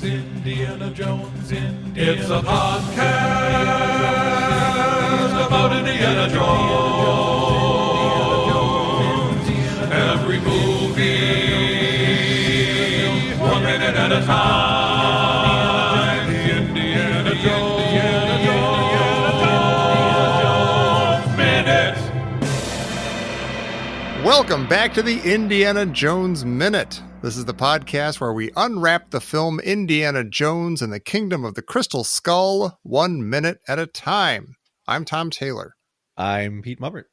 Indiana Jones. It's a podcast about Indiana Jones. Every movie, 1 minute at a time. Indiana Jones. Minute. Welcome back to the Indiana Jones Minute. This is the podcast where we unwrap the film Indiana Jones and the Kingdom of the Crystal Skull 1 minute at a time. I'm Tom Taylor. I'm Pete Mubbert.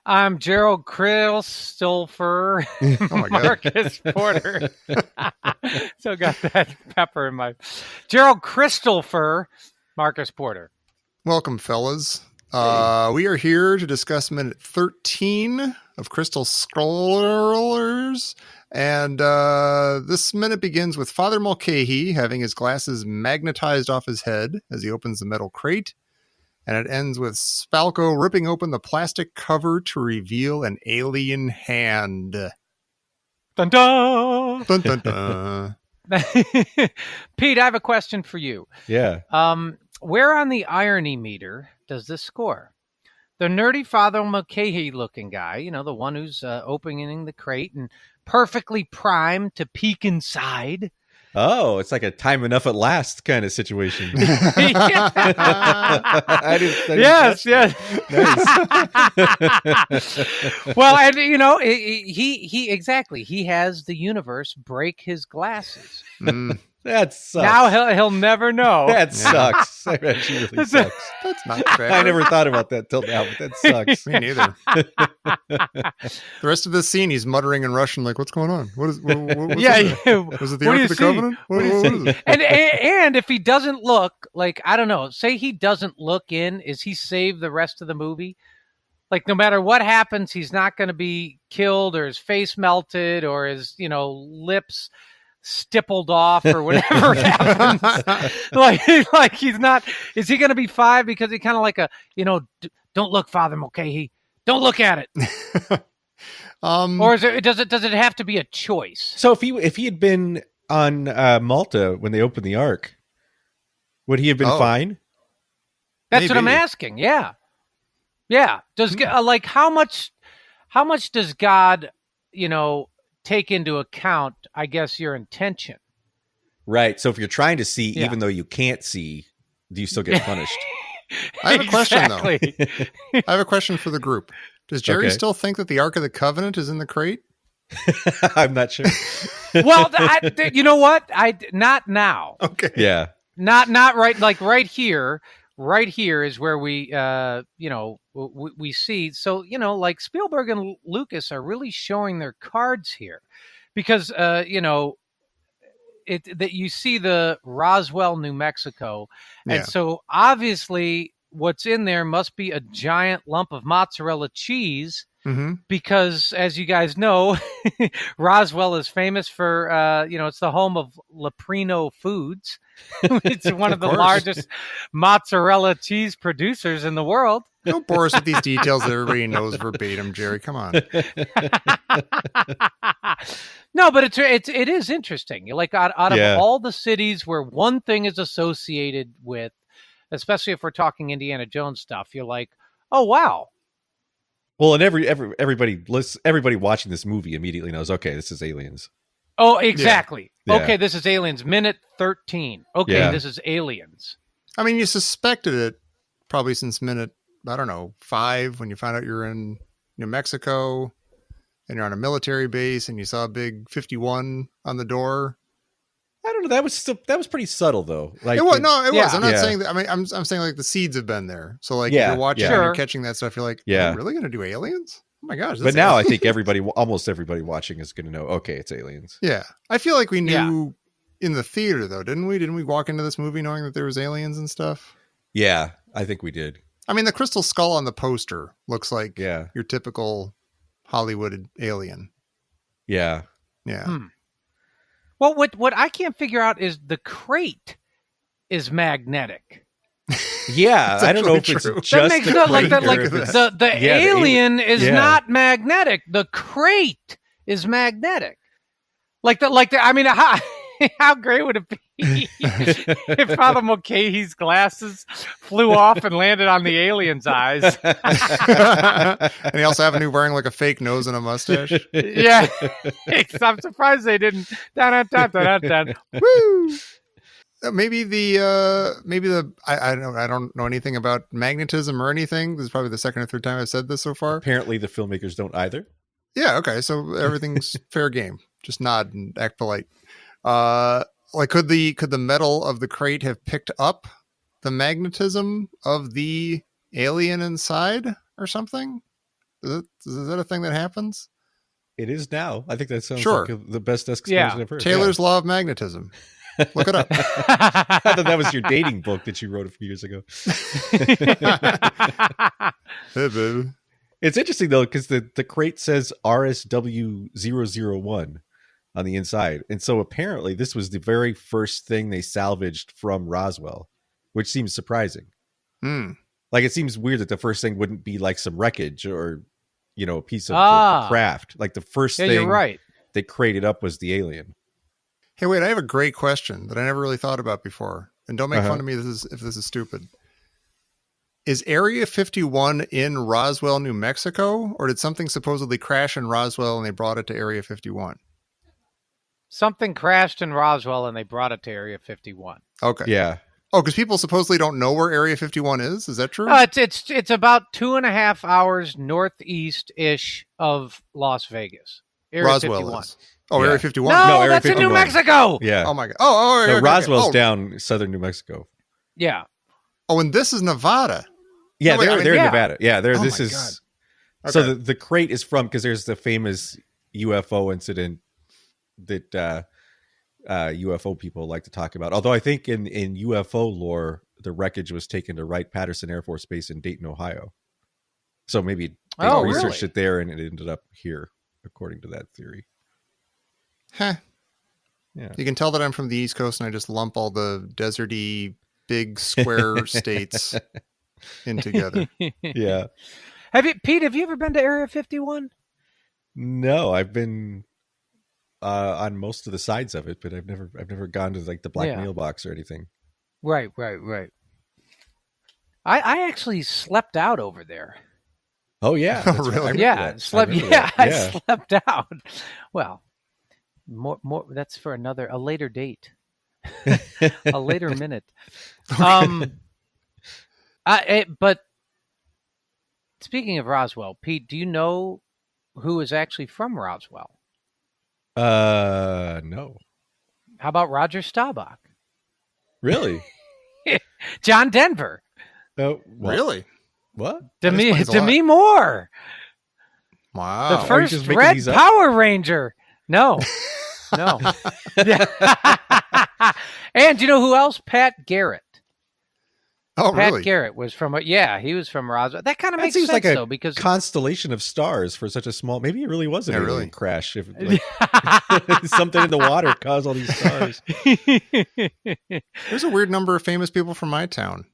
I'm Gerald Christopher Oh my God. Marcus Porter. So got that pepper in my... Gerald Christopher Marcus Porter. Welcome, fellas. We are here to discuss minute 13 of Crystal Skullers. And this minute begins with Father Mulcahy having his glasses magnetized off his head as he opens the metal crate. And it ends with Spalko ripping open the plastic cover to reveal an alien hand. Dun dun! Dun, dun, dun. Pete, I have a question for you. Yeah. Where on the irony meter does this score? The nerdy Father Mulcahy looking guy, you know, the one who's opening the crate and perfectly primed to peek inside. Oh, it's like a time enough at last kind of situation. I didn't Yes. Nice. Well, and you know, he exactly. He has the universe break his glasses. That sucks. Now he'll never know. That sucks. That actually really sucks. That's not fair. I never thought about that till now, but that sucks. Me neither. The rest of the scene, he's muttering in Russian, like, "What's going on? What's Yeah, this? yeah. Was it the What Ark do you of the see? Covenant? What do you What see? is it?" And if he doesn't look like, I don't know, say he doesn't look in, is he saved the rest of the movie? Like, no matter what happens, he's not going to be killed or his face melted or his, lips stippled off or whatever happens. like he's not, is he going to be five because he kind of like don't look, Father Mulcahy, don't look at it. Or does it have to be a choice? So if he had been on Malta when they opened the Ark, would he have been fine? That's what I'm Maybe. asking. Yeah. Does like how much does God, take into account, I guess, your intention? Right. So if you're trying to see, Yeah. even though you can't see, do you still get punished? I have a question, though. Exactly. I have a question for the group. Does Gerry Okay. still think that the Ark of the Covenant is in the crate? I'm not sure. Well, you know what? Not now. Okay. Yeah. Not right. Like right here. Right here is where we, we see. So, like Spielberg and Lucas are really showing their cards here, because, that you see the Roswell, New Mexico, and Yeah. so obviously what's in there must be a giant lump of mozzarella cheese. Mm-hmm. Because, as you guys know, Roswell is famous for, it's the home of Leprino Foods. It's one of the course. largest mozzarella cheese producers in the world. Don't bore us with these details that everybody knows verbatim, Gerry. Come on. No, but it is interesting. Like out Yeah. of all the cities where one thing is associated with, especially if we're talking Indiana Jones stuff, you're like, oh wow. Well, and everybody watching this movie immediately knows, okay, this is aliens. Oh, exactly. Yeah. Okay, this is Aliens. Minute 13. Okay, Yeah. this is Aliens. I mean, you suspected it probably since minute, I don't know, 5, when you found out you're in New Mexico and you're on a military base and you saw a big 51 on the door. I don't know. That was pretty subtle, though. Like It was. I'm not Yeah. saying that. I mean, I'm saying like the seeds have been there. So like Yeah, if you're watching yeah. and you're Sure. catching that stuff, you're like, Yeah. "Are we really going to do aliens? Oh my gosh. But that's now I aliens." think almost everybody watching is going to know, okay, it's aliens. Yeah. I feel like we knew in the theater though, didn't we? Didn't we walk into this movie knowing that there was aliens and stuff? Yeah, I think we did. I mean, the crystal skull on the poster looks like Yeah. your typical Hollywood alien. Yeah. Yeah. Well, what I can't figure out is the crate is magnetic. Yeah, It's I don't know if actually it's true. just That makes the no like crate that. Like or if it's- the Yeah, the alien is yeah. not magnetic. The crate is magnetic. I mean, How great would it be if Father Mulcahy's glasses flew off and landed on the alien's eyes? And he also happened to be wearing like a fake nose and a mustache. Yeah. I'm surprised they didn't. Dun, dun, dun, dun, dun. Woo! Maybe I don't know anything about magnetism or anything. This is probably the second or third time I've said this so far. Apparently, the filmmakers don't either. Yeah, okay, so everything's fair game. Just nod and act polite. Like could the metal of the crate have picked up the magnetism of the alien inside or something? Is that a thing that happens? It is now. I think that sounds Sure. like the best explanation Yeah. I've heard. Taylor's Law of Magnetism. Look it up. I thought that was your dating book that you wrote a few years ago. Hey, baby. It's interesting though, because the crate says RSW001 on the inside. And so apparently this was the very first thing they salvaged from Roswell, which seems surprising. Hmm. Like it seems weird that the first thing wouldn't be like some wreckage or, a piece of craft. Like the first Yeah, thing you're right. they crated up was the alien. Hey, wait, I have a great question that I never really thought about before. And don't make Uh-huh. fun of me if this is stupid. Is Area 51 in Roswell, New Mexico? Or did something supposedly crash in Roswell and they brought it to Area 51? Something crashed in Roswell and they brought it to Area 51. Okay. Yeah. Oh, because people supposedly don't know where Area 51 is? Is that true? It's about 2.5 hours northeast-ish of Las Vegas. Area Roswell 51. is. Oh, Yeah. Area 51? No, Area that's in New 51. Mexico. Yeah. Oh, my God. Oh, No, okay, Roswell's okay. down southern New Mexico. Yeah. Oh, and this is Nevada. Yeah, No, wait, they're in yeah. Nevada. Yeah, Oh this my is God. so Okay. the crate is from, because there's the famous UFO incident that UFO people like to talk about. Although I think in UFO lore, the wreckage was taken to Wright-Patterson Air Force Base in Dayton, Ohio. So maybe they Oh, researched really? it there and it ended up here, according to that theory. Huh. Yeah. You can tell that I'm from the East Coast and I just lump all the deserty, big, square states in together. Yeah. Pete, have you ever been to Area 51? No, I've been on most of the sides of it, but I've never gone to like the black Yeah. mailbox or anything. Right. I actually slept out over there. Oh yeah, Oh, that's right. really? I remember Yeah, that. slept. I remember Yeah, that. I slept out. Well, more. That's for a later date, a later minute. But speaking of Roswell, Pete, do you know who is actually from Roswell? No, How about Roger Staubach, really? John Denver, What? Really? What? That explains a lot. Demi Moore, Wow. the are you first just making Red these up? Power Ranger? No. And do you know who else? Pat Garrett. Oh, Pat really? Garrett was from he was from Roswell. That kind of That makes seems sense like a though, because constellation of stars for such a small. Maybe it really was an Yeah, alien really. crash. If like, something in the water caused all these stars. There's a weird number of famous people from my town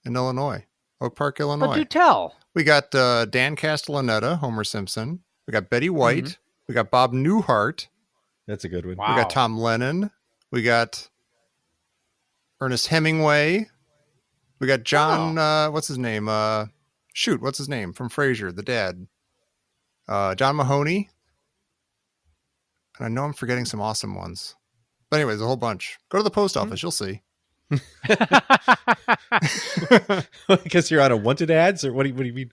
in Illinois, Oak Park, But Illinois. do tell. We got Dan Castellaneta, Homer Simpson. We got Betty White. Mm-hmm. We got Bob Newhart. That's a good one. Wow. We got Tom Lennon. We got Ernest Hemingway. We got John, what's his name? What's his name? From Frasier, the dad. John Mahoney. And I know I'm forgetting some awesome ones. But anyways, a whole bunch. Go to the post office. You'll see. Because you're on a wanted ads, or what do you mean?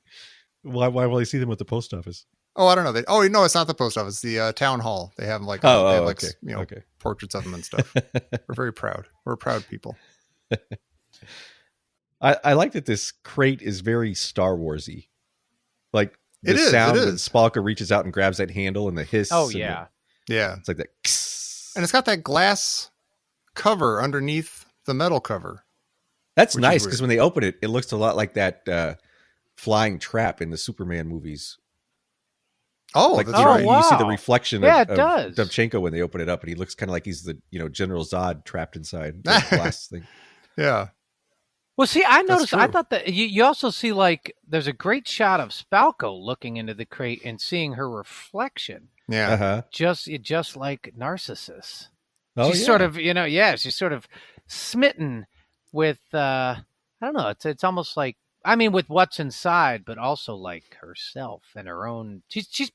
Why will I see them at the post office? Oh, I don't know. No, it's not the post office. The town hall. They have like, Okay. Okay. portraits of them and stuff. We're very proud. We're proud people. I like that this crate is very Star Warsy. Like the It is, sound it when is. Spalka reaches out and grabs that handle and the hiss. Oh and yeah. Yeah. it's like that. And it's got that glass cover underneath the metal cover. That's Which is nice weird. because when they open it, it looks a lot like that flying trap in the Superman movies. Oh, Like that's you know, right. wow. you see the reflection Yeah, of it does. Dubchenko when they open it up, and he looks kind of like he's the General Zod trapped inside the glass thing. Yeah. Well, see, I noticed. I true. thought that you also see like there's a great shot of Spalko looking into the crate and seeing her reflection, Yeah. Uh-huh. just like Narcissus. Oh, She's sort of, she's sort of smitten with, I don't know. It's almost like, I mean, with what's inside, but also like herself and her own. She's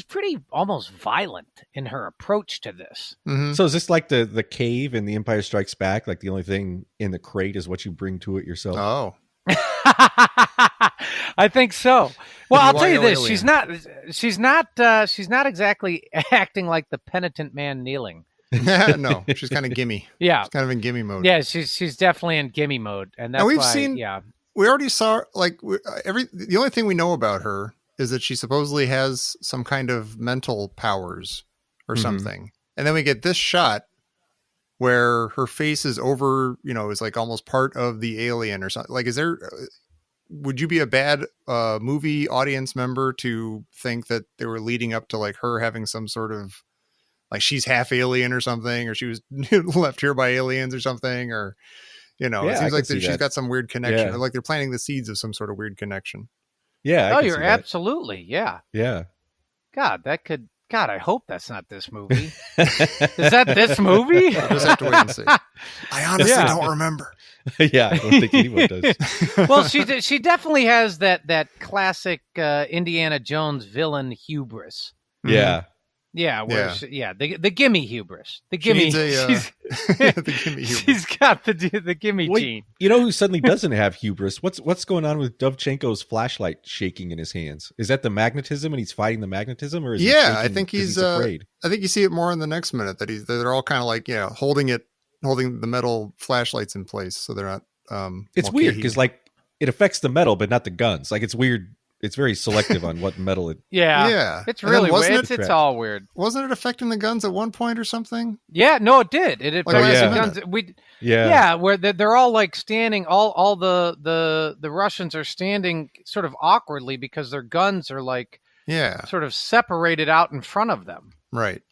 pretty almost violent in her approach to this. Mm-hmm. So is this like the cave in The Empire Strikes Back? Like the only thing in the crate is what you bring to it yourself? Oh. I think so. Well, I'll tell you this: alien. she's not exactly acting like the penitent man kneeling. No, she's kind of gimme. Yeah, She's kind of in gimme mode. yeah, she's definitely in gimme mode, and that's And we've why. seen- Yeah, We already saw like the only thing we know about her is that she supposedly has some kind of mental powers or Mhm. something. And then we get this shot where her face is over, is like almost part of the alien or something. Like, would you be a bad movie audience member to think that they were leading up to like her having some sort of like she's half alien or something, or she was left here by aliens or something, or it Yeah, I seems like can see she's that. got some weird connection, Yeah. or like they're planting the seeds of some sort of weird connection. Yeah. I oh, can you're see that. absolutely, yeah. Yeah. God, I hope that's not this movie. Is that this movie? We'll just have to wait and see. I honestly Yeah. don't remember. Yeah, I don't think anyone does. Well, she definitely has that classic Indiana Jones villain hubris. Yeah. Yeah, where Yeah. the gimme hubris. The She gimme. needs a, she's, the gimme hubris. she's got the gimme Wait, gene. you know who suddenly doesn't have hubris? What's going on with Dovchenko's flashlight shaking in his hands? Is that the magnetism and he's fighting the magnetism, or is he Yeah, I shaking think 'cause he's afraid? I think you see it more in the next minute that they're all kind of like holding the metal flashlights in place so they're not. It's weird because like it affects the metal, but not the guns. Like it's weird. It's very selective on what metal it. Yeah. It's And then really wasn't weird. it- It's all weird. Wasn't it affecting the guns at one point or something? Yeah, no, it did. It affected last the minute. guns. Yeah, where they're all like standing. All the Russians are standing sort of awkwardly because their guns are like Yeah. sort of separated out in front of them. Right.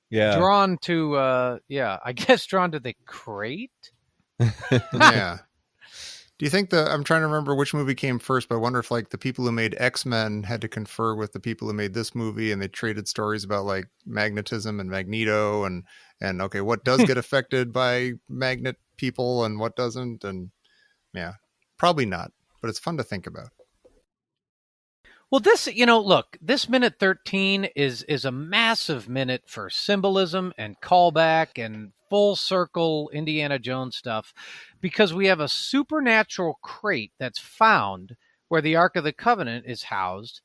Yeah. Drawn to I guess drawn to the crate. Yeah. Do you think I'm trying to remember which movie came first, but I wonder if like the people who made X-Men had to confer with the people who made this movie and they traded stories about like magnetism and Magneto and okay, what does get affected by magnet people and what doesn't? And yeah, probably not, but it's fun to think about. Well, this, look, this minute 13 is a massive minute for symbolism and callback and full circle Indiana Jones stuff because we have a supernatural crate that's found where the Ark of the Covenant is housed.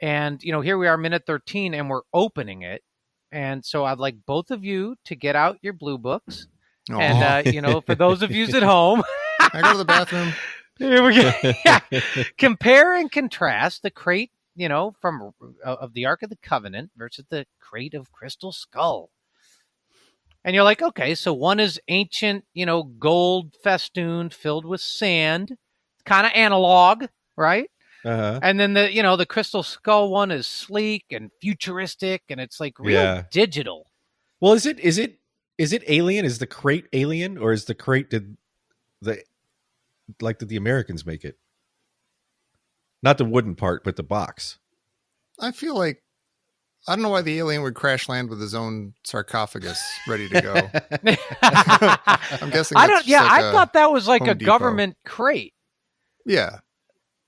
And, here we are, minute 13, and we're opening it. And so I'd like both of you to get out your blue books. Aw. And, for those of you at home, I go to the bathroom. here we go. Yeah. Compare and contrast the crate, from of the Ark of the Covenant versus the crate of Crystal Skull. And you're like, okay, so one is ancient, gold festoon filled with sand, kind of analog, right? Uh-huh. And then the Crystal Skull one is sleek and futuristic, and it's like real digital. Well, is it alien? Is the crate alien, or is the crate did the Americans make it? Not the wooden part, but the box. I feel like I don't know why the alien would crash land with his own sarcophagus ready to go. I'm guessing. I don't. Yeah, like I thought that was like Home a Depot. government crate. Yeah.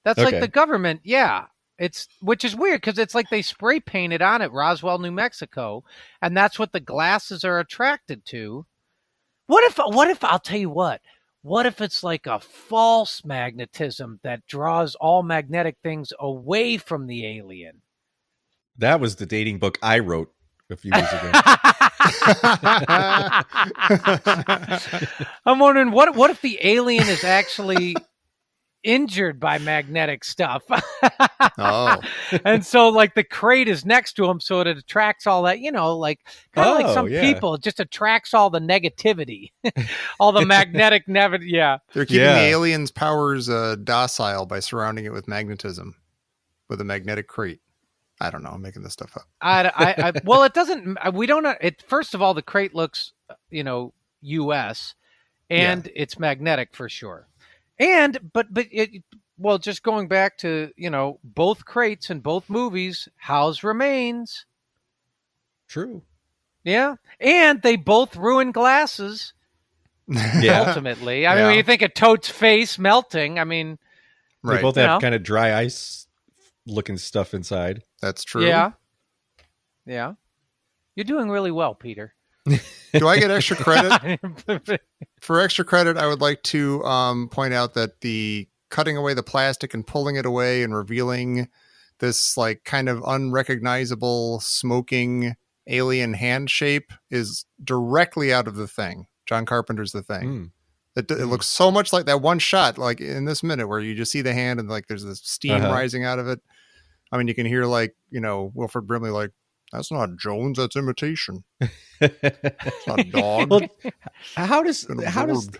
That's Okay. like the government. Yeah, which is weird because it's like they spray painted on it, Roswell, New Mexico, and that's what the glasses are attracted to. What if I'll tell you what? What if it's like a false magnetism that draws all magnetic things away from the alien? That was the dating book I wrote a few years ago. I'm wondering what if the alien is actually injured by magnetic stuff. Oh. And so like the crate is next to him so it attracts all that, like kind of like some people, it just attracts all the negativity. All the magnetic yeah. They're keeping the alien's powers docile by surrounding it with magnetism, with a magnetic crate. I don't know. I'm making this stuff up. Well, it doesn't. We don't know. It first of all, the crate looks, U.S. and it's magnetic for sure. And but just going back to both crates in both movies house remains. True. Yeah. And they both ruin glasses. Yeah. Ultimately. I mean, when Yeah. you think of Toad's face melting, I mean, They Right. both You have know. kind of dry ice looking stuff inside. That's true. yeah. Yeah. You're doing really well, Peter. Do I get extra credit? For extra credit, I would like to point out that the cutting away the plastic and pulling it away and revealing this like kind of unrecognizable smoking alien hand shape is directly out of The Thing. John Carpenter's The Thing. Mm. It looks so much like that one shot, like in this minute where you just see the hand and like there's this steam Uh-huh. rising out of it. I mean, you can hear like, Wilford Brimley like, that's not Jones, that's imitation. It's not a dog. Well, how does Been this absorbed.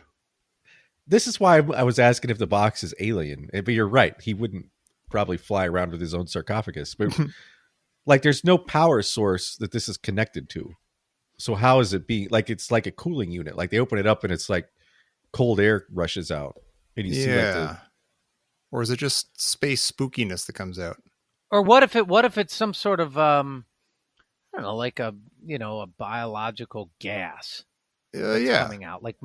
is why I was asking if the box is alien. But you're right. He wouldn't probably fly around with his own sarcophagus. But like there's no power source that this is connected to. So how is it being like it's like a cooling unit? Like they open it up and it's like cold air rushes out. And you see like the Or is it just space spookiness that comes out? Or what if it's some sort of I don't know, like a biological gas Yeah. coming out, like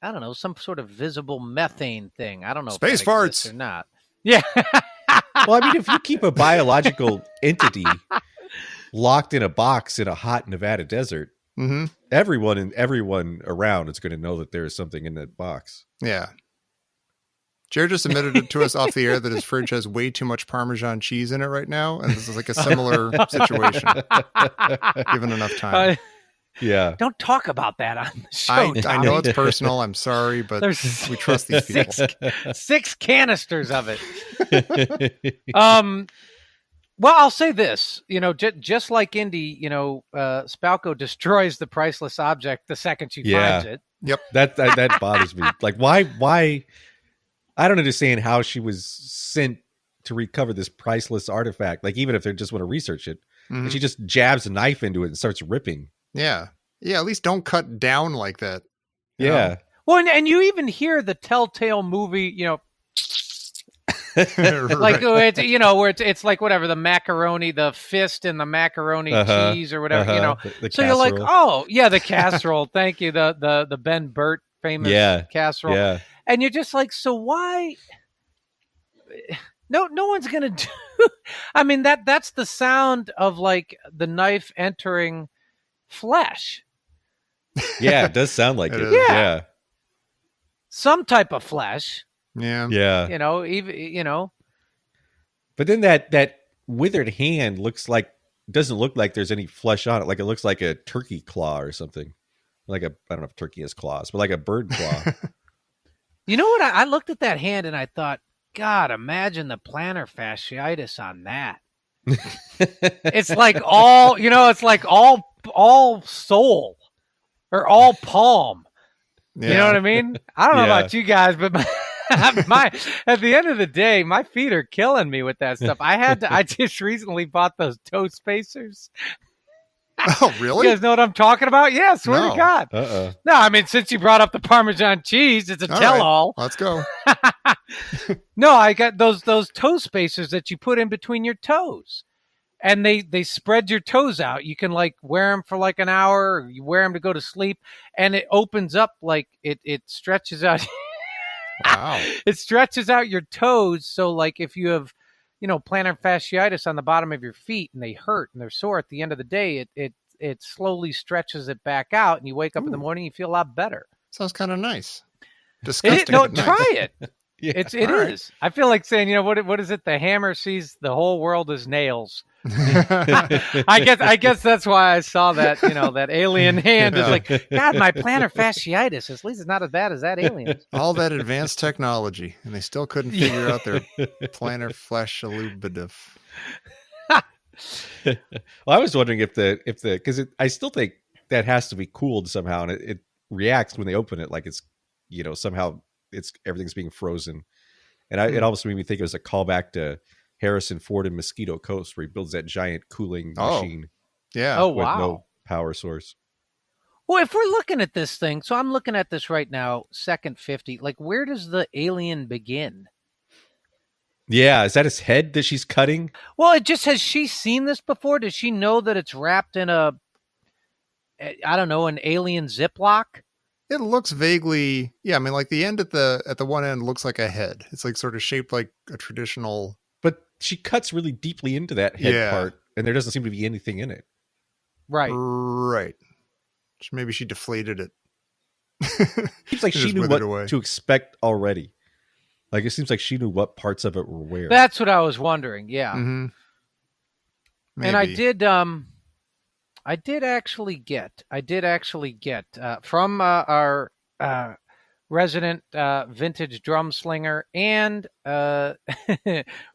I don't know, some sort of visible methane thing. I don't know Space if that exists farts. or not. Yeah. well, I mean, if you keep a biological entity locked in a box in a hot Nevada desert, Mm-hmm. everyone around is going to know that there is something in that box. Yeah. Jared just admitted it to us off the air that his fridge has way too much Parmesan cheese in it right now. And this is like a similar situation, given enough time. Yeah. Don't talk about that on the show. I know it's personal. I'm sorry, but There's we trust these people. six canisters of it. Well, I'll say this, just like Indy, Spalco destroys the priceless object the second she finds it. Yep. That bothers me. Like, why? I don't understand how she was sent to recover this priceless artifact. Like, even if they just want to research it, Mhm. and she just jabs a knife into it and starts ripping. Yeah. Yeah. At least don't cut down like that. you Yeah. know? Well, and you even hear the Telltale movie, like Right. where it's like whatever, the macaroni, the fist and the macaroni Uh-huh. cheese or whatever, The So you're like, casserole. oh yeah, the casserole. Thank you, the Ben Burt famous Yeah. casserole. Yeah. And you're just like, so why? No one's gonna do. I mean, that's the sound of like the knife entering flesh, Yeah, it does sound like It it. is. Yeah. some type of flesh. Yeah. Yeah. Even But then that withered hand doesn't look like there's any flesh on it. Like it looks like a turkey claw or something. Like I don't know if turkey has claws, but like a bird claw. You know what? I looked at that hand and I thought, God, imagine the plantar fasciitis on that. It's like all, it's like all sole or all palm. Yeah. You know what I mean? I don't know Yeah. about you guys, but my at the end of the day, my feet are killing me with that stuff. I just recently bought those toe spacers. Oh, really? You guys know what I'm talking about? Yeah, swear No. to God. Uh-uh. No, I mean, since you brought up the Parmesan cheese, it's a All tell-all. Let's go. No, I got those toe spacers that you put in between your toes. And they spread your toes out. You can like wear them for like an hour, or you wear them to go to sleep, and it opens up like it stretches out. Wow. It stretches out your toes. So like if you have, plantar fasciitis on the bottom of your feet and they hurt and they're sore at the end of the day, it slowly stretches it back out, and you wake up in the morning, you feel a lot better. Sounds kind of nice. Disgusting. No, but nice. try it. Yeah. It All right. is. I feel like saying, what is it? The hammer sees the whole world as nails. I guess that's why I saw that, that alien hand. It's Yeah. like, God, my plantar fasciitis. At least it's not as bad as that alien. All that advanced technology, and they still couldn't figure out their plantar flesh elucidative. Well, I was wondering if because I still think that has to be cooled somehow, and it reacts when they open it like it's somehow everything's being frozen, and it almost made me think it was a callback to Harrison Ford in Mosquito Coast, where he builds that giant cooling machine Yeah. Oh, with wow. no power source. Well, if we're looking at this thing, so I'm looking at this right now, second 50, like where does the alien begin? Yeah, is that his head that she's cutting? Well, it just has she seen this before? Does she know that it's wrapped in a I don't know, an alien Ziploc. It looks vaguely, yeah. I mean, like the end at the one end looks like a head. It's like sort of shaped like a traditional. But she cuts really deeply into that head Yeah. part, and there doesn't seem to be anything in it. Right. Right. Maybe she deflated it. Seems like It she just knew withered what away. to expect already. Like it seems like she knew what parts of it were where. That's what I was wondering. Yeah. Mm-hmm. And I did actually get from our resident vintage drum slinger and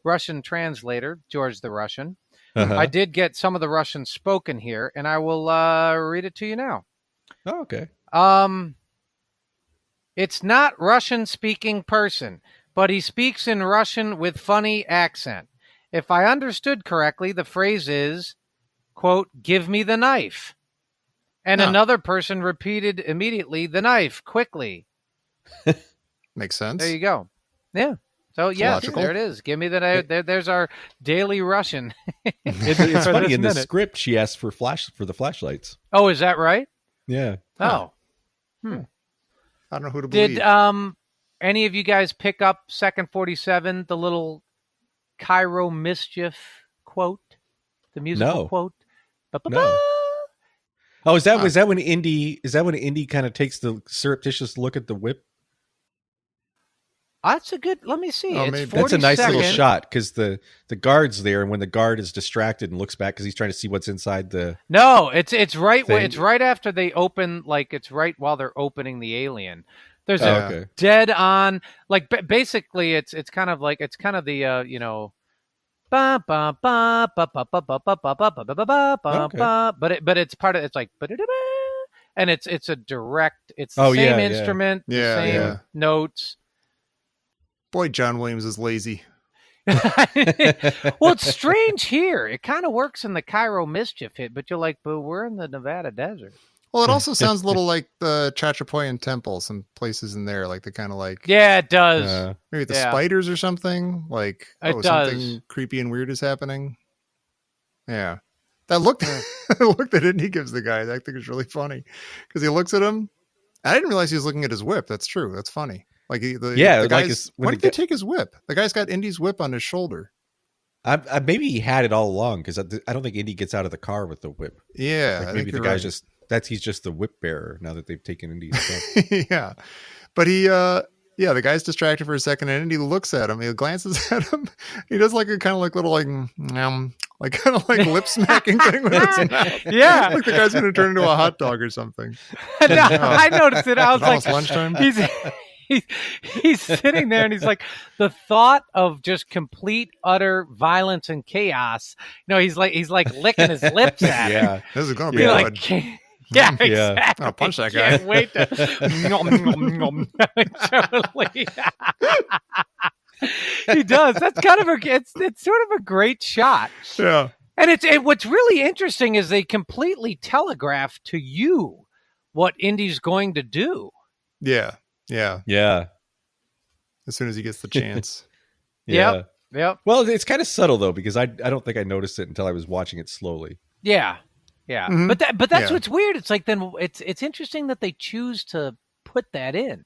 Russian translator, George the Russian. Uh-huh. I did get some of the Russian spoken here, and I will read it to you now. Oh, okay. It's not Russian-speaking person, but he speaks in Russian with funny accent. If I understood correctly, the phrase is, quote, "Give me the knife." And Huh. another person repeated immediately, "The knife, quickly." Makes sense. There you go. Yeah. So, yes, logical. there it is. Give me the knife. There's our daily Russian. It's For funny this in the minute. script she asked for the flashlights. Oh, is that right? Yeah. Oh. I don't know who to believe. Did any of you guys pick up Second 47, the little Cairo Mischief quote? The musical No. quote? Ba-ba-ba. No. Oh, is that Huh. is that when Indy kind of takes the surreptitious look at the whip? That's a good. Let me see. Oh, It's maybe. 40 That's a nice little seconds. shot because the guard's there, and when the guard is distracted and looks back because he's trying to see what's inside the. No, it's right. Thing. It's right after they open. Like it's right while they're opening the alien. There's Oh, a okay. dead on. Like basically, it's kind of like it's kind of the you know. Ba ba ba ba ba ba ba ba ba ba ba ba ba ba Okay. ba. But it's part of it's like ba-da-da-ba, and it's a direct. It's the Oh, same yeah, yeah. instrument, the Yeah, same yeah. notes. Boy, John Williams is lazy. Well, it's strange here. It kind of works in the Cairo Mischief hit, but you're like, but we're in the Nevada desert. Well, it also sounds a little like the Chachapoyan Temple, some places in there, like the kind of like Yeah, it does. maybe the yeah. spiders or something. Like It does. something creepy and weird is happening. Yeah, that look the look that Indy gives the guy, I think is really funny because he looks at him. I didn't realize he was looking at his whip. That's true. That's funny. Like the like guy's. his- When when did the they take his whip? The guy's got Indy's whip on his shoulder. I maybe he had it all along because I don't think Indy gets out of the car with the whip. Yeah, Like I maybe think the you're guy's right. he's just the whip bearer now that they've taken Indy's stuff. Yeah, but the guy's distracted for a second, and Indy looks at him. He glances at him. He does like a kind of like little like kind of like lip smacking thing with his mouth. Yeah. Like the guy's going to turn into a hot dog or something. No, I noticed it. I was It's like, almost lunchtime. he's sitting there and he's like, the thought of just complete utter violence and chaos. You know, he's like licking his lips at it. Yeah. This is going to You're be like, good. can't- yeah, Yeah. exactly. I'll punch that Can't guy. wait to. Nom, nom, nom. Totally. He does. That's kind of it's sort of a great shot. Yeah, And what's really interesting is they completely telegraph to you what Indy's going to do. yeah. Yeah. As soon as he gets the chance. Yeah. Yep. Well, it's kind of subtle though because I don't think I noticed it until I was watching it slowly. Yeah. Yeah. Mhm. But that's Yeah. what's weird. It's like then it's interesting that they choose to put that in.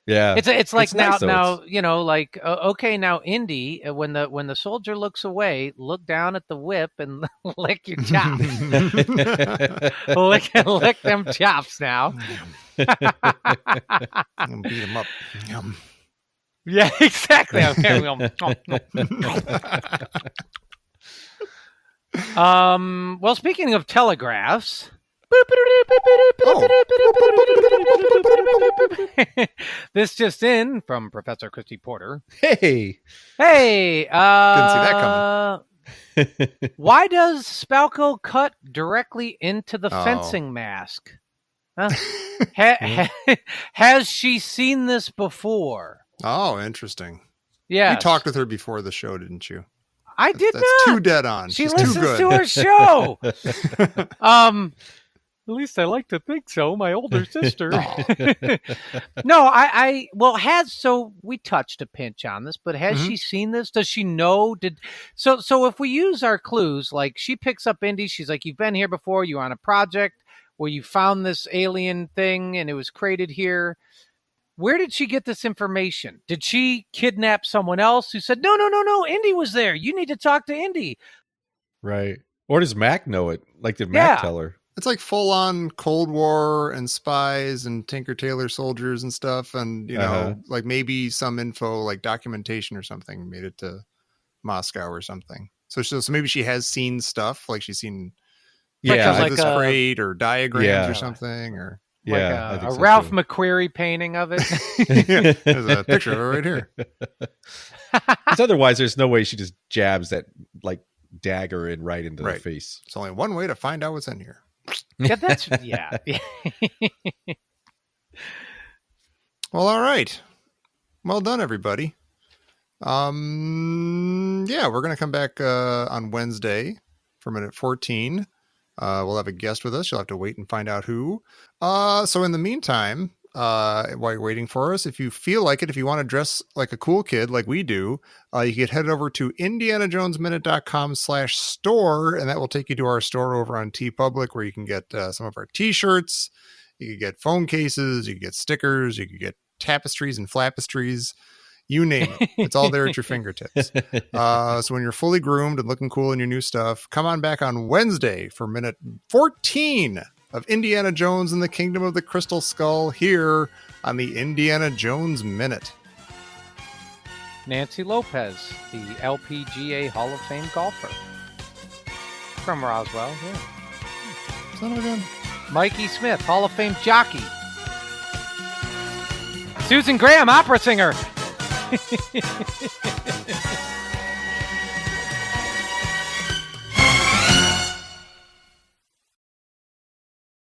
Yeah. It's like nice, though. now you know like okay now Indy when the soldier looks away, look down at the whip and lick your chops. lick them chops now. I'm beat him up. Yum. Yeah, exactly. Well, speaking of telegraphs. This just in from Professor Christy Porter. Hey. Hey, Didn't see that coming. why does Spalco cut directly into the Oh. fencing mask? Huh? Has she seen this before? Oh, interesting. Yeah, You talked with her before the show, didn't you? I did That's not. too dead on. She She's listens too good. to her show. At least I like to think so. My older sister. No, so we touched a pinch on this, but has Mhm. she seen this? Does she know? So if we use our clues, like she picks up Indy, she's like, "You've been here before. You're on a project where you found this alien thing and it was created here. Where did she get this information? Did she kidnap someone else who said, no, Indy was there. You need to talk to Indy. Right. Or does Mac know it? Like, did Mac Yeah. tell her? It's like full on Cold War and spies and Tinker Tailor soldiers and stuff. And, you know, like maybe some info, like documentation or something made it to Moscow or something. So maybe she has seen stuff, like she's seen Yeah. like this a- crate or diagrams Yeah. or something, or Yeah. I Like think a so, Ralph too. McQuarrie painting of it. yeah, there's a picture of it right here. Because otherwise, there's no way she just jabs that like dagger in right into the Right. face. It's only one way to find out what's in here. Yeah, that's yeah. Well, all right. Well done, everybody. Yeah, we're gonna come back on Wednesday for minute 14. We'll have a guest with us. You'll have to wait and find out who. So in the meantime, while you're waiting for us, if you feel like it, if you want to dress like a cool kid like we do, you can head over to indianajonesminute.com/store, and that will take you to our store over on TeePublic, where you can get some of our t-shirts, you can get phone cases, you can get stickers, you can get tapestries and flapestries, you name it. It's all there at your fingertips. So when you're fully groomed and looking cool in your new stuff, come on back on Wednesday for minute 14 of Indiana Jones and the Kingdom of the Crystal Skull here on the Indiana Jones Minute. Nancy Lopez, the LPGA Hall of Fame golfer from Roswell. Yeah. Son of a gun. Mikey Smith, Hall of Fame jockey. Susan Graham, opera singer.